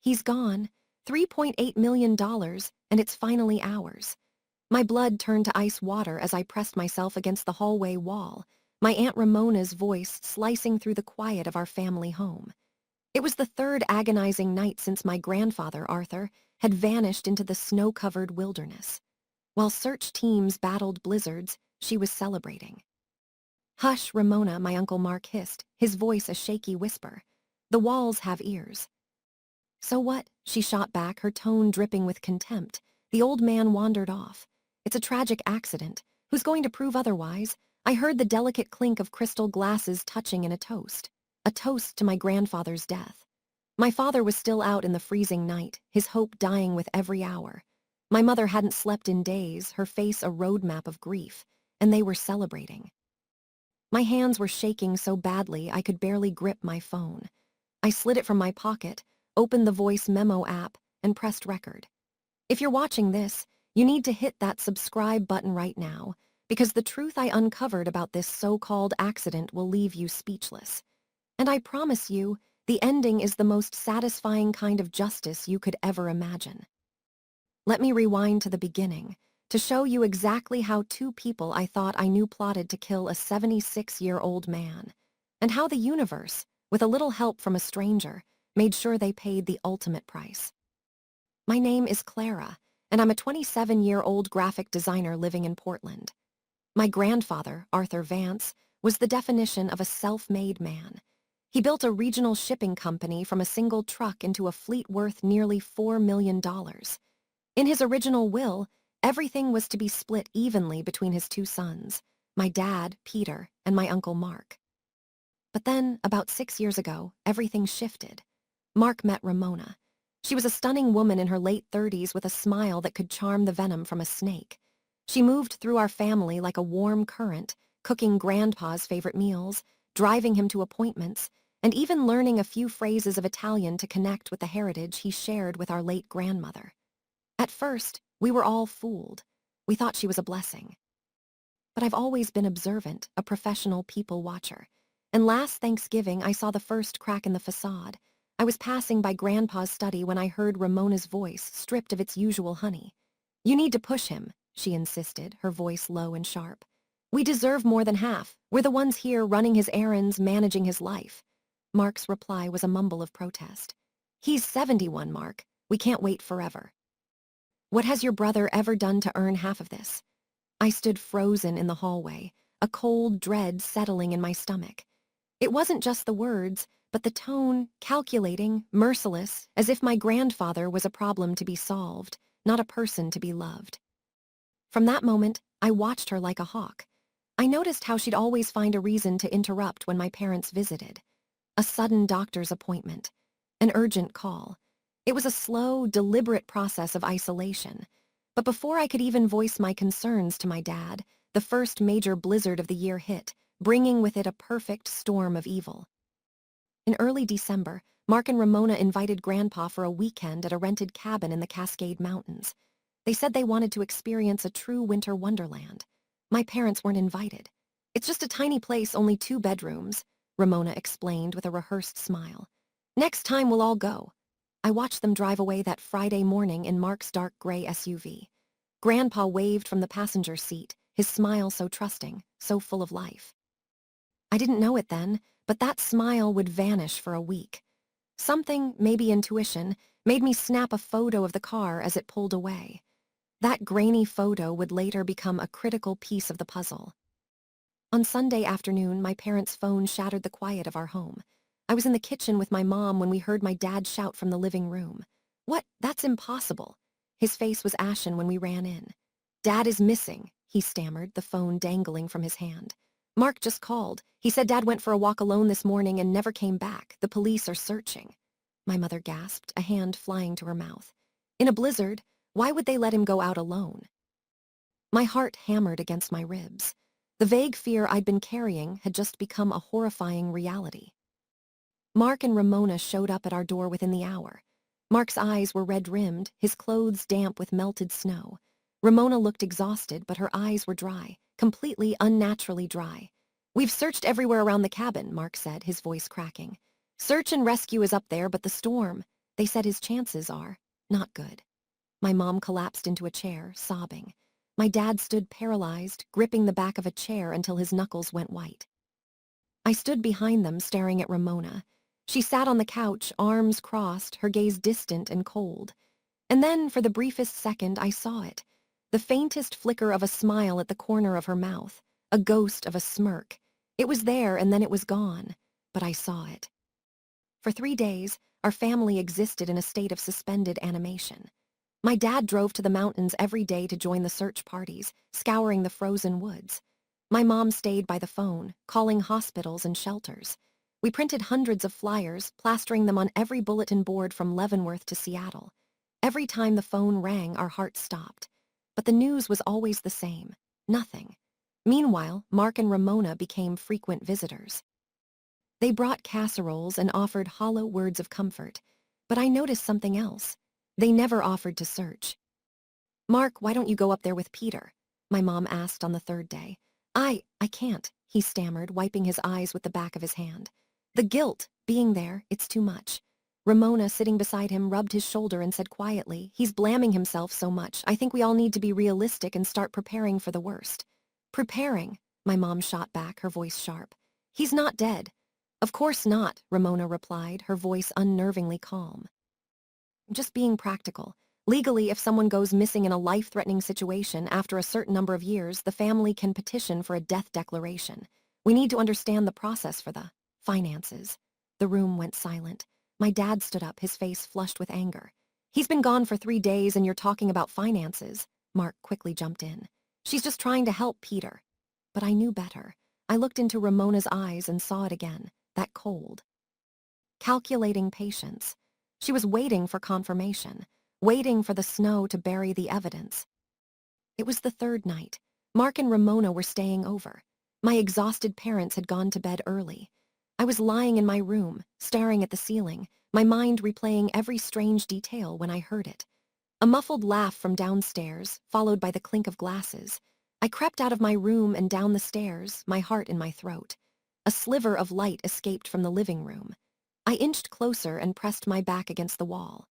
He's gone. $3.8 million, and it's finally ours. My blood turned to ice water as I pressed myself against the hallway wall, my Aunt Ramona's voice slicing through the quiet of our family home. It was the third agonizing night since my grandfather, Arthur, had vanished into the snow-covered wilderness. While search teams battled blizzards, she was celebrating. "Hush, Ramona," my Uncle Mark hissed, his voice a shaky whisper. "The walls have ears." "So what?" she shot back, her tone dripping with contempt. The old man wandered off. "It's a tragic accident. Who's going to prove otherwise?" I heard the delicate clink of crystal glasses touching in a toast. A toast to my grandfather's death. My father was still out in the freezing night, his hope dying with every hour. My mother hadn't slept in days, her face a roadmap of grief, and they were celebrating. My hands were shaking so badly I could barely grip my phone. I slid it from my pocket, opened the voice memo app, and pressed record. "If you're watching this, you need to hit that subscribe button right now, because the truth I uncovered about this so-called accident will leave you speechless. And I promise you, the ending is the most satisfying kind of justice you could ever imagine." Let me rewind to the beginning, to show you exactly how two people I thought I knew plotted to kill a 76-year-old man, and how the universe, with a little help from a stranger, made sure they paid the ultimate price. My name is Clara, and I'm a 27-year-old graphic designer living in Portland. My grandfather, Arthur Vance, was the definition of a self-made man. He built a regional shipping company from a single truck into a fleet worth nearly $4 million. In his original will, everything was to be split evenly between his two sons, my dad, Peter, and my uncle Mark. But then, about 6 years ago, everything shifted. Mark met Ramona. She was a stunning woman in her late 30s with a smile that could charm the venom from a snake. She moved through our family like a warm current, cooking Grandpa's favorite meals, driving him to appointments, and even learning a few phrases of Italian to connect with the heritage he shared with our late grandmother. At first, we were all fooled. We thought she was a blessing. But I've always been observant, a professional people watcher. And last Thanksgiving, I saw the first crack in the facade. I was passing by Grandpa's study when I heard Ramona's voice, stripped of its usual honey. "You need to push him," she insisted, her voice low and sharp. "We deserve more than half. We're the ones here running his errands, managing his life." Mark's reply was a mumble of protest. "He's 71, Mark. We can't wait forever." "What has your brother ever done to earn half of this?" I stood frozen in the hallway, a cold dread settling in my stomach. It wasn't just the words, but the tone, calculating, merciless, as if my grandfather was a problem to be solved, not a person to be loved. From that moment, I watched her like a hawk. I noticed how she'd always find a reason to interrupt when my parents visited. A sudden doctor's appointment. An urgent call. It was a slow, deliberate process of isolation. But before I could even voice my concerns to my dad, the first major blizzard of the year hit, bringing with it a perfect storm of evil. In early December, Mark and Ramona invited Grandpa for a weekend at a rented cabin in the Cascade Mountains. They said they wanted to experience a true winter wonderland. My parents weren't invited. "It's just a tiny place, only 2 bedrooms, Ramona explained with a rehearsed smile. "Next time we'll all go." I watched them drive away that Friday morning in Mark's dark gray SUV. Grandpa waved from the passenger seat, his smile so trusting, so full of life. I didn't know it then, but that smile would vanish for a week. Something, maybe intuition, made me snap a photo of the car as it pulled away. That grainy photo would later become a critical piece of the puzzle. On Sunday afternoon, my parents' phone shattered the quiet of our home. I was in the kitchen with my mom when we heard my dad shout from the living room. "What? That's impossible." His face was ashen when we ran in. "Dad is missing," he stammered, the phone dangling from his hand. "Mark just called. He said Dad went for a walk alone this morning and never came back. The police are searching." My mother gasped, a hand flying to her mouth. In a blizzard, why would they let him go out alone? My heart hammered against my ribs. The vague fear I'd been carrying had just become a horrifying reality. Mark and Ramona showed up at our door within the hour. Mark's eyes were red-rimmed, his clothes damp with melted snow. Ramona looked exhausted, but her eyes were dry, completely unnaturally dry. "We've searched everywhere around the cabin," Mark said, his voice cracking. "Search and rescue is up there, but the storm." They said his chances are not good. My mom collapsed into a chair, sobbing. My dad stood paralyzed, gripping the back of a chair until his knuckles went white. I stood behind them, staring at Ramona. She sat on the couch, arms crossed, her gaze distant and cold. And then, for the briefest second, I saw it. The faintest flicker of a smile at the corner of her mouth, a ghost of a smirk. It was there and then it was gone, but I saw it. For 3 days, our family existed in a state of suspended animation. My dad drove to the mountains every day to join the search parties, scouring the frozen woods. My mom stayed by the phone, calling hospitals and shelters. We printed hundreds of flyers, plastering them on every bulletin board from Leavenworth to Seattle. Every time the phone rang, our hearts stopped. But the news was always the same. Nothing. Meanwhile, Mark and Ramona became frequent visitors. They brought casseroles and offered hollow words of comfort. But I noticed something else. They never offered to search. "Mark, why don't you go up there with Peter?" my mom asked on the 3rd day. I can't," he stammered, wiping his eyes with the back of his hand. "The guilt, being there, it's too much." Ramona, sitting beside him, rubbed his shoulder and said quietly, "He's blaming himself so much. I think we all need to be realistic and start preparing for the worst." "Preparing?" my mom shot back, her voice sharp. "He's not dead." "Of course not," Ramona replied, her voice unnervingly calm. "Just being practical. Legally, if someone goes missing in a life-threatening situation after a certain number of years, the family can petition for a death declaration. We need to understand the process for the finances." The room went silent. My dad stood up, his face flushed with anger. "He's been gone for 3 days and you're talking about finances." Mark quickly jumped in. "She's just trying to help Peter." But I knew better. I looked into Ramona's eyes and saw it again, that cold, calculating patience. She was waiting for confirmation, waiting for the snow to bury the evidence. It was the 3rd night. Mark and Ramona were staying over. My exhausted parents had gone to bed early. I was lying in my room, staring at the ceiling, my mind replaying every strange detail when I heard it. A muffled laugh from downstairs, followed by the clink of glasses. I crept out of my room and down the stairs, my heart in my throat. A sliver of light escaped from the living room. I inched closer and pressed my back against the wall.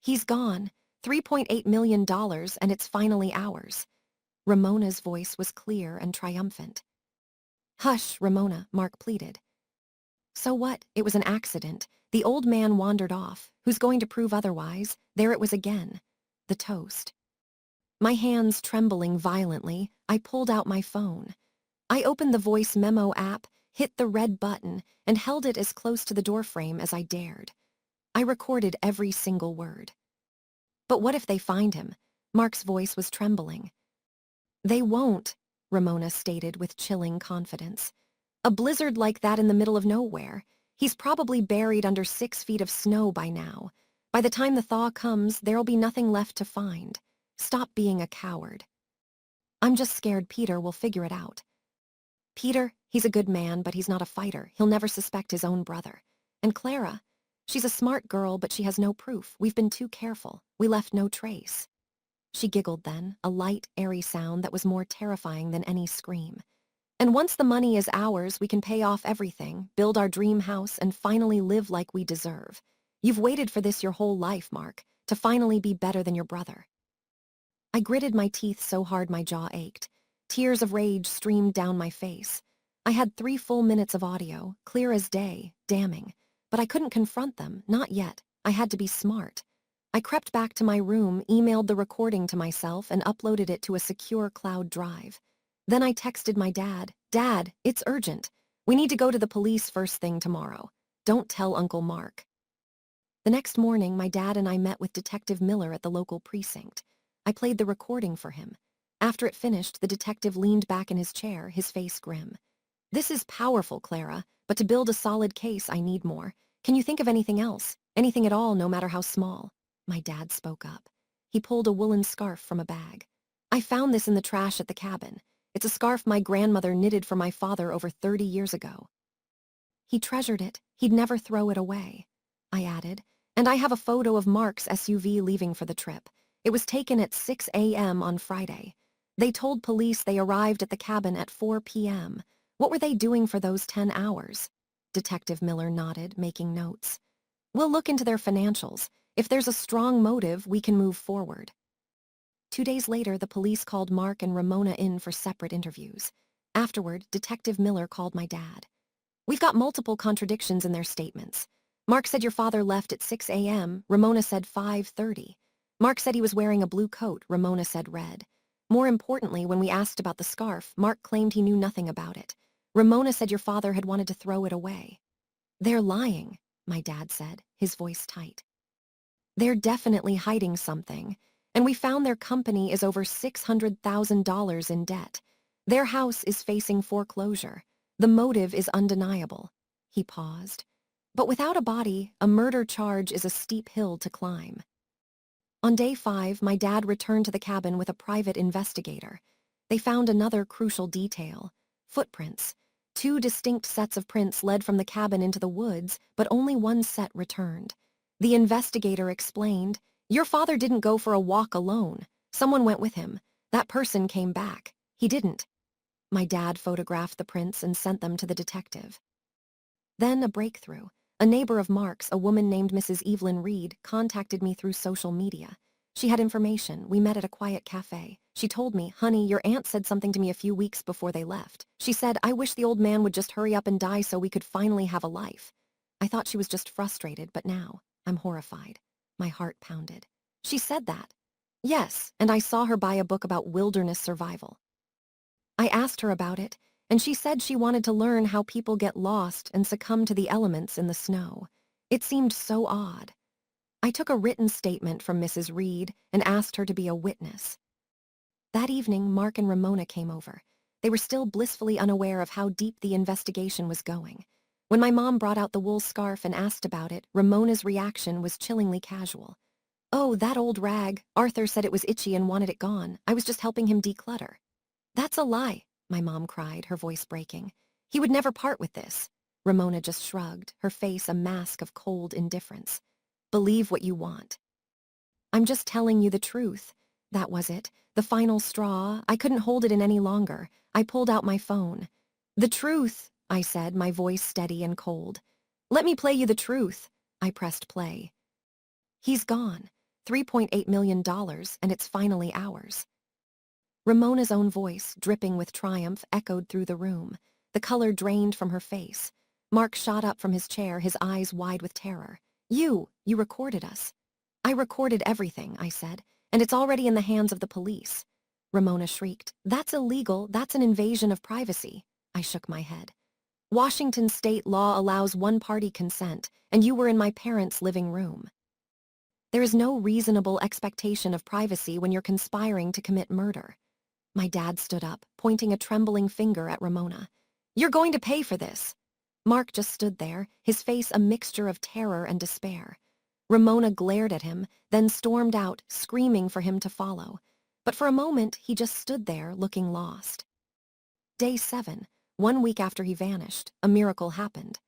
"He's gone. $3.8 million, and it's finally ours." Ramona's voice was clear and triumphant. "Hush, Ramona," Mark pleaded. "So what? It was an accident. The old man wandered off. Who's going to prove otherwise?" There it was again. The toast. My hands trembling violently, I pulled out my phone. I opened the voice memo app, hit the red button, and held it as close to the doorframe as I dared. I recorded every single word. "But what if they find him?" Mark's voice was trembling. "They won't," Ramona stated with chilling confidence. "A blizzard like that in the middle of nowhere. He's probably buried under 6 feet of snow by now. By the time the thaw comes, there'll be nothing left to find. Stop being a coward." "I'm just scared Peter will figure it out." "Peter, he's a good man, but he's not a fighter. He'll never suspect his own brother. And Clara, she's a smart girl, but she has no proof. We've been too careful. We left no trace." She giggled then, a light, airy sound that was more terrifying than any scream. "And once the money is ours, we can pay off everything, build our dream house, and finally live like we deserve. You've waited for this your whole life, Mark, to finally be better than your brother." I gritted my teeth so hard my jaw ached. Tears of rage streamed down my face. I had 3 full minutes of audio, clear as day, damning. But I couldn't confront them, not yet. I had to be smart. I crept back to my room, emailed the recording to myself, and uploaded it to a secure cloud drive. Then I texted my dad, "Dad, it's urgent. We need to go to the police first thing tomorrow. Don't tell Uncle Mark." The next morning, my dad and I met with Detective Miller at the local precinct. I played the recording for him. After it finished, the detective leaned back in his chair, his face grim. "This is powerful, Clara, but to build a solid case, I need more. Can you think of anything else? Anything at all, no matter how small?" My dad spoke up. He pulled a woolen scarf from a bag. "I found this in the trash at the cabin. It's a scarf my grandmother knitted for my father over 30 years ago. He treasured it. He'd never throw it away." I added, "And I have a photo of Mark's SUV leaving for the trip. It was taken at 6 a.m. on Friday. They told police they arrived at the cabin at 4 p.m. What were they doing for those 10 hours? Detective Miller nodded, making notes. We'll look into their financials. If there's a strong motive, we can move forward. 2 days later, the police called Mark and Ramona in for separate interviews. Afterward, Detective Miller called my dad. We've got multiple contradictions in their statements. Mark said your father left at 6 a.m., Ramona said 5:30. Mark said he was wearing a blue coat, Ramona said red. More importantly, when we asked about the scarf, Mark claimed he knew nothing about it. Ramona said your father had wanted to throw it away. They're lying, my dad said, his voice tight. They're definitely hiding something, and we found their company is over $600,000 in debt. Their house is facing foreclosure. The motive is undeniable. He paused. But without a body, a murder charge is a steep hill to climb. On day 5, my dad returned to the cabin with a private investigator. They found another crucial detail: footprints. 2 distinct sets of prints led from the cabin into the woods, but only one set returned. The investigator explained, "Your father didn't go for a walk alone. Someone went with him. That person came back. He didn't." My dad photographed the prints and sent them to the detective. Then a breakthrough. A neighbor of Mark's, a woman named Mrs. Evelyn Reed, contacted me through social media. She had information. We met at a quiet cafe. She told me, "Honey, your aunt said something to me a few weeks before they left. She said, I wish the old man would just hurry up and die so we could finally have a life." I thought she was just frustrated, but now I'm horrified. My heart pounded. She said that. Yes, and I saw her buy a book about wilderness survival. I asked her about it, and she said she wanted to learn how people get lost and succumb to the elements in the snow. It seemed so odd. I took a written statement from Mrs. Reed and asked her to be a witness. That evening, Mark and Ramona came over. They were still blissfully unaware of how deep the investigation was going. When my mom brought out the wool scarf and asked about it, Ramona's reaction was chillingly casual. "Oh, that old rag. Arthur said it was itchy and wanted it gone. I was just helping him declutter." "That's a lie," my mom cried, her voice breaking. "He would never part with this." Ramona just shrugged, her face a mask of cold indifference. "Believe what you want." "I'm just telling you the truth." That was it, the final straw. I couldn't hold it in any longer. I pulled out my phone. "The truth," I said, my voice steady and cold. "Let me play you the truth." I pressed play. "He's gone. $3.8 million, and it's finally ours." Ramona's own voice, dripping with triumph, echoed through the room. The color drained from her face. Mark shot up from his chair, his eyes wide with terror. You recorded us." "I recorded everything," I said, "and it's already in the hands of the police." Ramona shrieked, "That's illegal. That's an invasion of privacy." I shook my head. "Washington state law allows one-party consent, and you were in my parents' living room." "There is no reasonable expectation of privacy when you're conspiring to commit murder." My dad stood up, pointing a trembling finger at Ramona. "You're going to pay for this." Mark just stood there, his face a mixture of terror and despair. Ramona glared at him, then stormed out, screaming for him to follow. But for a moment, he just stood there, looking lost. Day 7, 1 week after he vanished, a miracle happened.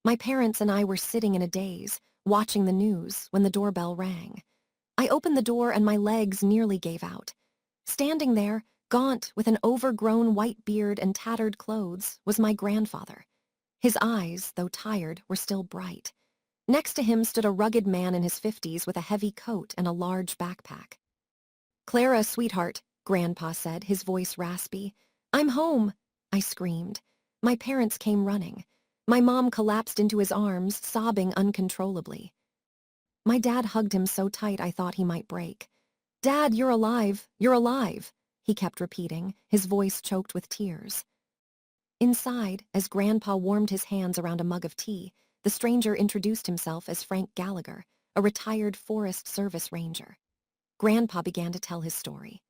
My parents and I were sitting in a daze, watching the news, when the doorbell rang. I opened the door and my legs nearly gave out. Standing there, gaunt, with an overgrown white beard and tattered clothes, was my grandfather. His eyes, though tired, were still bright. Next to him stood a rugged man in his 50s with a heavy coat and a large backpack. "Clara, sweetheart," Grandpa said, his voice raspy. "I'm home," I screamed. My parents came running. My mom collapsed into his arms, sobbing uncontrollably. My dad hugged him so tight I thought he might break. "Dad, you're alive, you're alive," he kept repeating, his voice choked with tears. Inside, as Grandpa warmed his hands around a mug of tea, the stranger introduced himself as Frank Gallagher, a retired Forest Service ranger. Grandpa began to tell his story.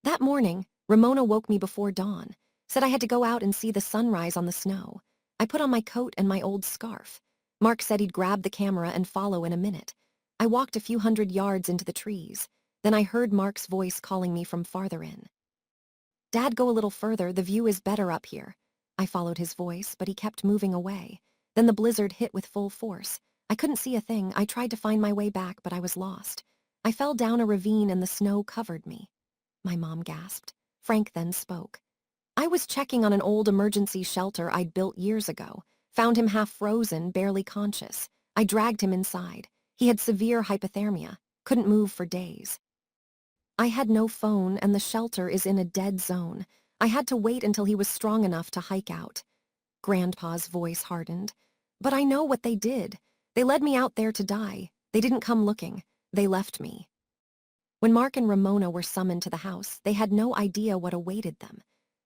"That morning, Ramona woke me before dawn, said I had to go out and see the sunrise on the snow. I put on my coat and my old scarf. Mark said he'd grab the camera and follow in a minute. I walked a few hundred yards into the trees. Then I heard Mark's voice calling me from farther in. 'Dad, go a little further, the view is better up here.' I followed his voice, but he kept moving away. Then the blizzard hit with full force. I couldn't see a thing. I tried to find my way back, but I was lost. I fell down a ravine and the snow covered me." My mom gasped. Frank then spoke. "I was checking on an old emergency shelter I'd built years ago. Found him half frozen, barely conscious. I dragged him inside. He had severe hypothermia, couldn't move for days. I had no phone and the shelter is in a dead zone. I had to wait until he was strong enough to hike out. Grandpa's voice hardened. But I know what they did. They led me out there to die. They didn't come looking. They left me. When Mark and Ramona were summoned to the house, they had no idea what awaited them.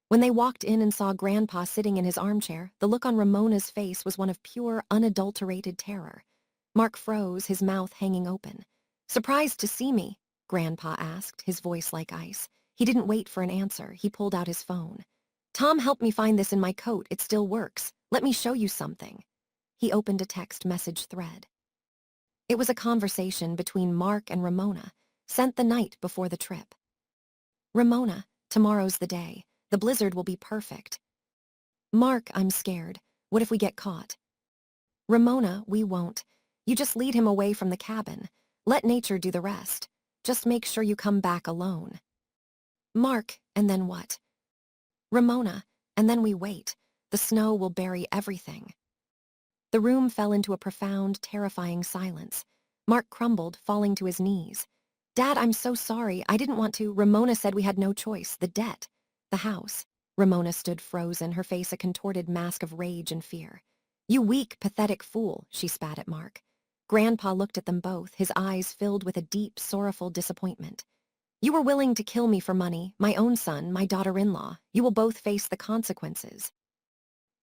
When they walked in and saw Grandpa sitting in his armchair, the look on Ramona's face was one of pure, unadulterated terror. Mark froze, his mouth hanging open. "Surprised to see me?" Grandpa asked, his voice like ice. He didn't wait for an answer. He pulled out his phone. "Tom helped me find this in my coat. It still works. Let me show you something." He opened a text message thread. It was a conversation between Mark and Ramona, sent the night before the trip. "Ramona, tomorrow's the day. The blizzard will be perfect." "Mark, I'm scared. What if we get caught?" "Ramona, we won't. You just lead him away from the cabin. Let nature do the rest. Just make sure you come back alone." "Mark, and then what?" "Ramona, and then we wait. The snow will bury everything." The room fell into a profound, terrifying silence. Mark crumbled, falling to his knees. "Dad, I'm so sorry. I didn't want to. Ramona said we had no choice. The debt. The house." Ramona stood frozen, her face a contorted mask of rage and fear. "You weak, pathetic fool," she spat at Mark. Grandpa looked at them both, his eyes filled with a deep, sorrowful disappointment. "You were willing to kill me for money, my own son, my daughter-in-law. You will both face the consequences."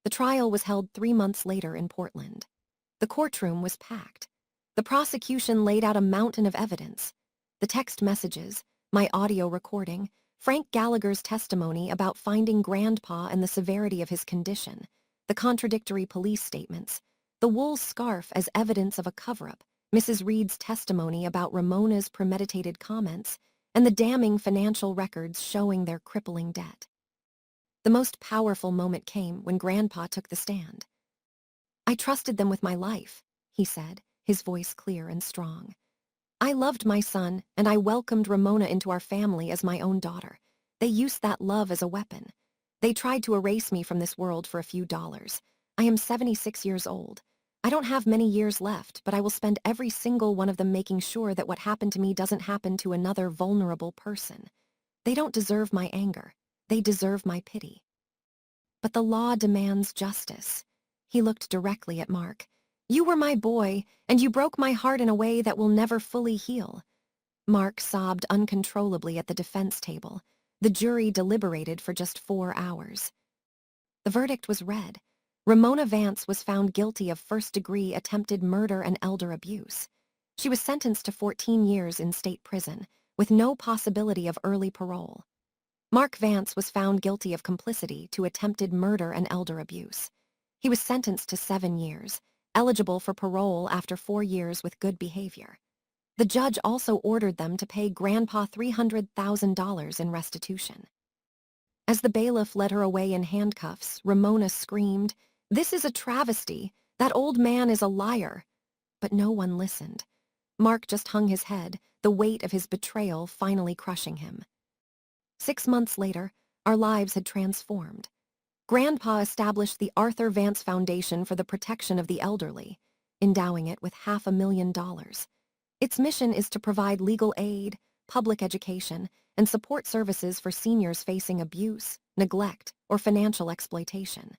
The trial was held 3 months later in Portland. The courtroom was packed. The prosecution laid out a mountain of evidence. The text messages, my audio recording, Frank Gallagher's testimony about finding Grandpa and the severity of his condition, the contradictory police statements, the wool scarf as evidence of a cover-up, Mrs. Reed's testimony about Ramona's premeditated comments, and the damning financial records showing their crippling debt. The most powerful moment came when Grandpa took the stand. "I trusted them with my life," he said, his voice clear and strong. "I loved my son, and I welcomed Ramona into our family as my own daughter. They used that love as a weapon. They tried to erase me from this world for a few dollars. I am 76 years old. I don't have many years left, but I will spend every single one of them making sure that what happened to me doesn't happen to another vulnerable person. They don't deserve my anger. They deserve my pity. But the law demands justice." He looked directly at Mark. "You were my boy, and you broke my heart in a way that will never fully heal." Mark sobbed uncontrollably at the defense table. The jury deliberated for just 4 hours. The verdict was read. Ramona Vance was found guilty of first-degree attempted murder and elder abuse. She was sentenced to 14 years in state prison, with no possibility of early parole. Mark Vance was found guilty of complicity to attempted murder and elder abuse. He was sentenced to 7 years, eligible for parole after 4 years with good behavior. The judge also ordered them to pay Grandpa $300,000 in restitution. As the bailiff led her away in handcuffs, Ramona screamed, "This is a travesty. That old man is a liar." But no one listened. Mark just hung his head, the weight of his betrayal finally crushing him. 6 months later, our lives had transformed. Grandpa established the Arthur Vance Foundation for the Protection of the Elderly, endowing it with $500,000. Its mission is to provide legal aid, public education, and support services for seniors facing abuse, neglect, or financial exploitation.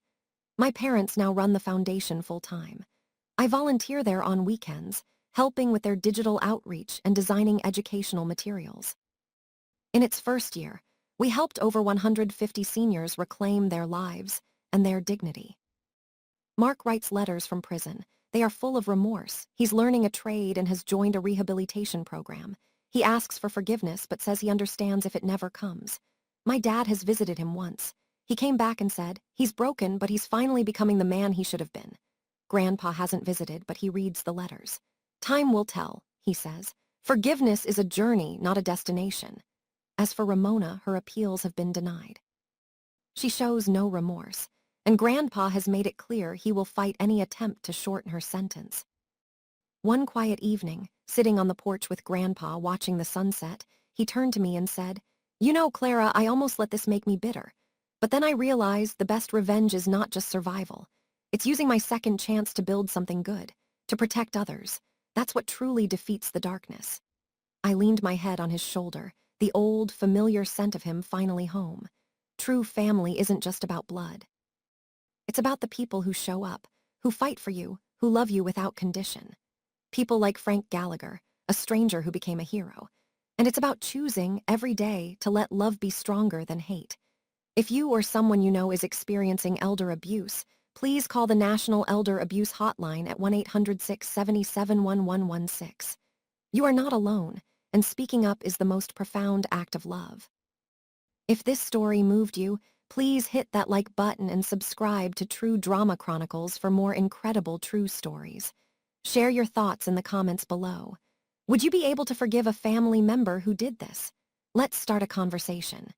My parents now run the foundation full-time. I volunteer there on weekends, helping with their digital outreach and designing educational materials. In its first year, we helped over 150 seniors reclaim their lives and their dignity. Mark writes letters from prison. They are full of remorse. He's learning a trade and has joined a rehabilitation program. He asks for forgiveness but says he understands if it never comes. My dad has visited him once. He came back and said, he's broken, but he's finally becoming the man he should have been. Grandpa hasn't visited, but he reads the letters. Time will tell, he says. Forgiveness is a journey, not a destination. As for Ramona, her appeals have been denied. She shows no remorse, and Grandpa has made it clear he will fight any attempt to shorten her sentence. One quiet evening, sitting on the porch with Grandpa watching the sunset, he turned to me and said, "You know, Clara, I almost let this make me bitter. But then I realized the best revenge is not just survival. It's using my second chance to build something good, to protect others. That's what truly defeats the darkness. I leaned my head on his shoulder, the old, familiar scent of him finally home. True family isn't just about blood. It's about the people who show up, who fight for you, who love you without condition. People like Frank Gallagher, a stranger who became a hero. And it's about choosing, every day, to let love be stronger than hate. If you or someone you know is experiencing elder abuse, please call the National Elder Abuse Hotline at 1-800-677-1116. You are not alone, and speaking up is the most profound act of love. If this story moved you, please hit that like button and subscribe to True Drama Chronicles for more incredible true stories. Share your thoughts in the comments below. Would you be able to forgive a family member who did this? Let's start a conversation.